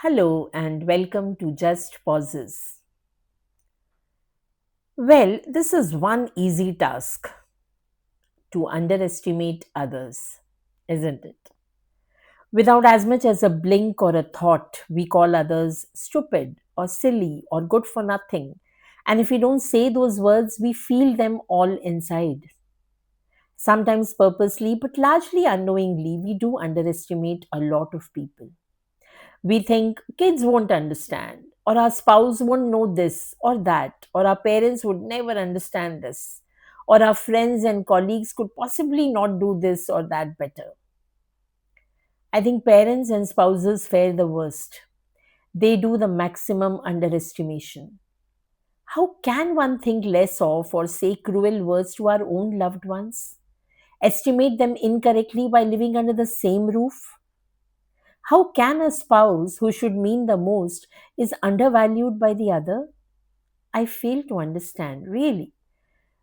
Hello and welcome to Just Pauses. Well, this is one easy task to underestimate others, isn't it? Without as much as a blink or a thought, we call others stupid or silly or good for nothing. And if we don't say those words, we feel them all inside. Sometimes purposely, but largely unknowingly, we do underestimate a lot of people. We think kids won't understand, or our spouse won't know this or that, or our parents would never understand this, or our friends and colleagues could possibly not do this or that better. I think parents and spouses fare the worst. They do the maximum underestimation. How can one think less of or say cruel words to our own loved ones? Estimate them incorrectly by living under the same roof? How can a spouse who should mean the most is undervalued by the other? I fail to understand, really.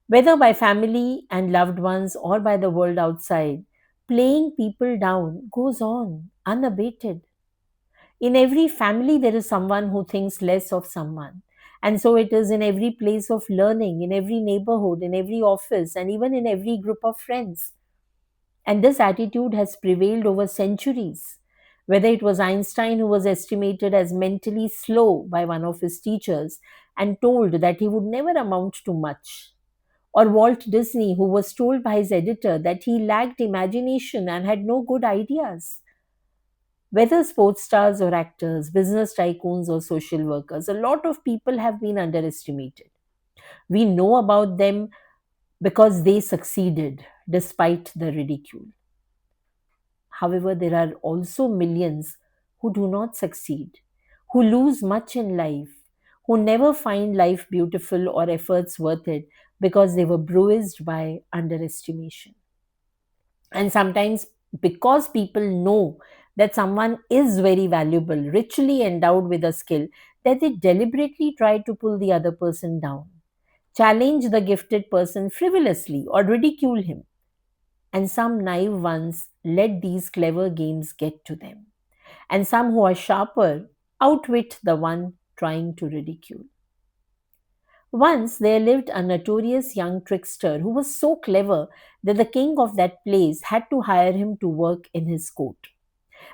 Whether by family and loved ones or by the world outside, playing people down goes on unabated. In every family, there is someone who thinks less of someone. And so it is in every place of learning, in every neighborhood, in every office, and even in every group of friends. And this attitude has prevailed over centuries. Whether it was Einstein, who was estimated as mentally slow by one of his teachers and told that he would never amount to much, or Walt Disney, who was told by his editor that he lacked imagination and had no good ideas. Whether sports stars or actors, business tycoons or social workers, a lot of people have been underestimated. We know about them because they succeeded despite the ridicule. However, there are also millions who do not succeed, who lose much in life, who never find life beautiful or efforts worth it because they were bruised by underestimation. And sometimes, because people know that someone is very valuable, richly endowed with a skill, that they deliberately try to pull the other person down, challenge the gifted person frivolously, or ridicule him. And some naive ones let these clever games get to them. And some who are sharper outwit the one trying to ridicule. Once there lived a notorious young trickster who was so clever that the king of that place had to hire him to work in his court.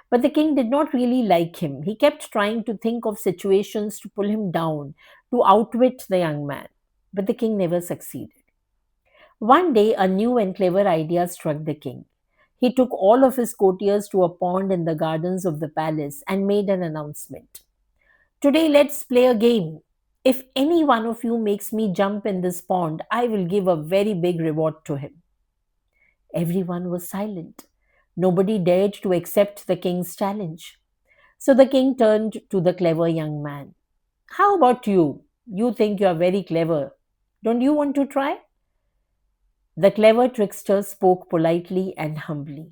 But the king did not really like him. He kept trying to think of situations to pull him down, to outwit the young man. But the king never succeeded. One day, a new and clever idea struck the king. He took all of his courtiers to a pond in the gardens of the palace and made an announcement. Today, let's play a game. If any one of you makes me jump in this pond, I will give a very big reward to him. Everyone was silent. Nobody dared to accept the king's challenge. So the king turned to the clever young man. How about you? You think you are very clever. Don't you want to try? The clever trickster spoke politely and humbly.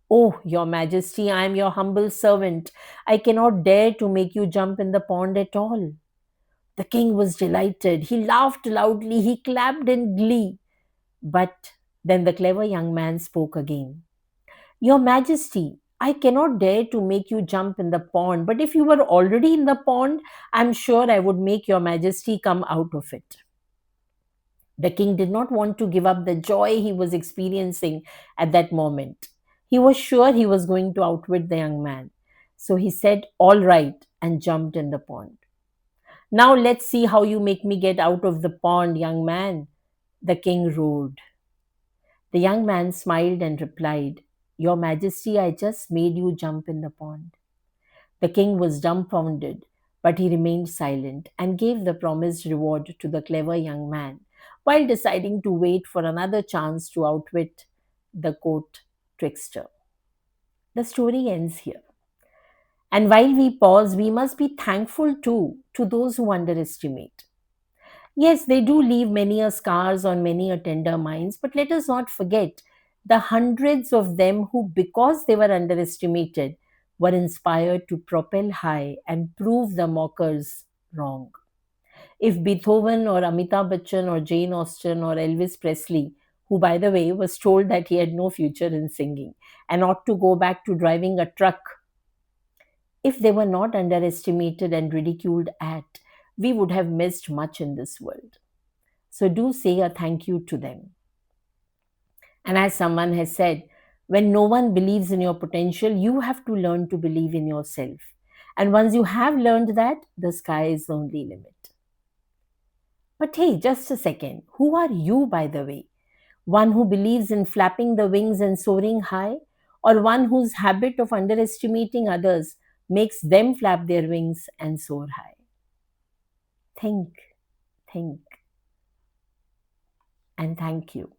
Oh, your majesty, I am your humble servant. I cannot dare to make you jump in the pond at all. The king was delighted. He laughed loudly. He clapped in glee. But then the clever young man spoke again. Your majesty, I cannot dare to make you jump in the pond, but if you were already in the pond, I'm sure I would make your majesty come out of it. The king did not want to give up the joy he was experiencing at that moment. He was sure he was going to outwit the young man. So he said, all right, and jumped in the pond. Now let's see how you make me get out of the pond, young man, the king roared. The young man smiled and replied, Your Majesty, I just made you jump in the pond. The king was dumbfounded, but he remained silent and gave the promised reward to the clever young man while deciding to wait for another chance to outwit the court trickster. The story ends here. And while we pause, we must be thankful too to those who underestimate. Yes, they do leave many a scars on many a tender minds, but let us not forget the hundreds of them who, because they were underestimated, were inspired to propel high and prove the mockers wrong. If Beethoven or Amitabh Bachchan or Jane Austen or Elvis Presley, who by the way was told that he had no future in singing and ought to go back to driving a truck, If they were not underestimated and ridiculed at, we would have missed much in this world. So do say a thank you to them. And as someone has said, when no one believes in your potential, you have to learn to believe in yourself. And once you have learned that, the sky is the only limit. But hey, just a second. Who are you, by the way? One who believes in flapping the wings and soaring high, or one whose habit of underestimating others makes them flap their wings and soar high? Think, think, and thank you.